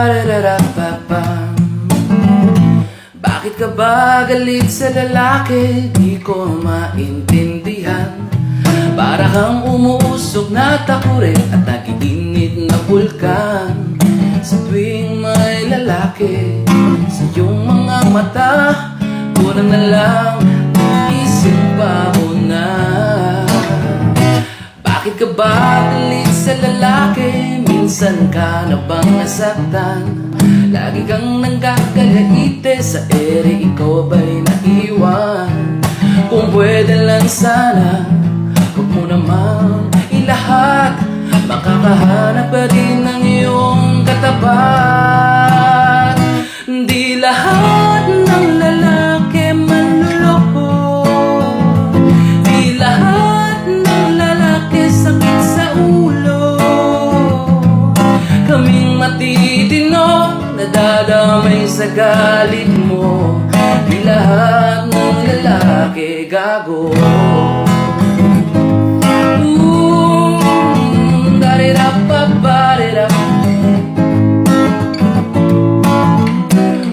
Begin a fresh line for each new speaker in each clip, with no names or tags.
Parararapapam. Bakit ka ba galit sa lalaki? Di ko maintindihan. Para kang umuusok na takure at nagiginit na bulkan. Sa tuwing may lalaki sa iyong mga mata, kurang na lang isimba mo na. Bakit ka ba galit sa lalaki? Minsan ka na bang nasaktan? Lagi kang nanggagalaite sa ere, ikaw ba'y naiwan? Kung pwede lang sana, huwag mo namang ilahat. Makakahanap pa din ng iyong katapat. Di lahat ng lalaki manloloko. Di lahat ng lalaki sakit sa ulo. Kaming matitino, nadadamay sa galit mo. Di lahat ng lalaki gago.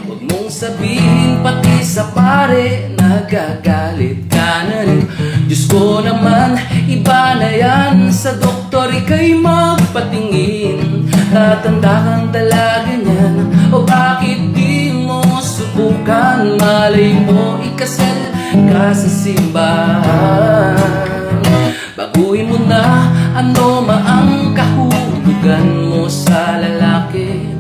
Huwag mong sabihin pati sa pare, nagagalit ka na rin. Diyos ko naman, iba na yan. Sa doktor ika'y magpatingin. Tatanda kang talaga niyan. O bakit di mo subukan? Malay mo ikasal ka sa simbahan. Baguhin mo na ano maang kahulugan mo sa lalaki.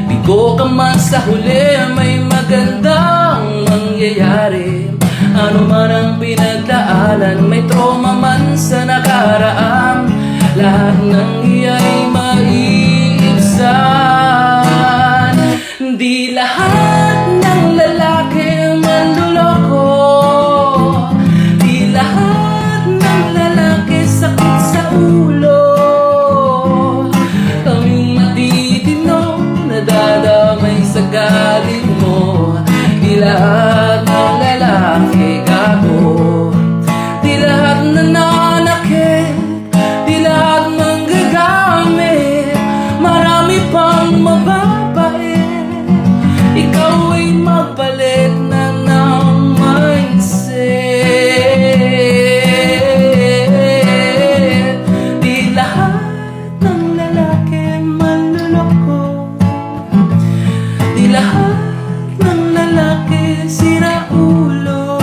Bigo ka man sa huli, may magandang mangyayari. Ano man ang pinagdaanan, may trauma man sa nakaraan, lahat ng iya'y maiibsan. Di lahat ng lalaki manloloko. Di lahat ng lalaki sakit sa ulo. Kaming matitino, nadadamay sa galit mo. Di lahat ng lalaki gago. Di lahat nananakit. Di lahat manggagamit. Marami pang mababait. Ikaw ay magpalit na ng mindset. Di lahat ng lalaki manloloko. Di lahat ng lalaki sira ulo.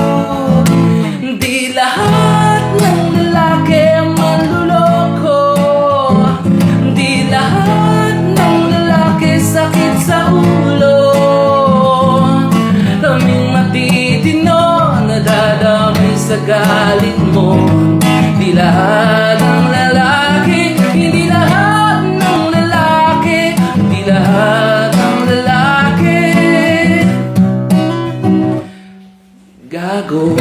Di lahat ng lalaki manloloko. Di lahat ng lalaki sakit sa ulo. Kaming matitino, nadadamay sa galit mo. Di lahat ng lalaki, hindi lahat ng lalaki, di lahat ng lalaki gago.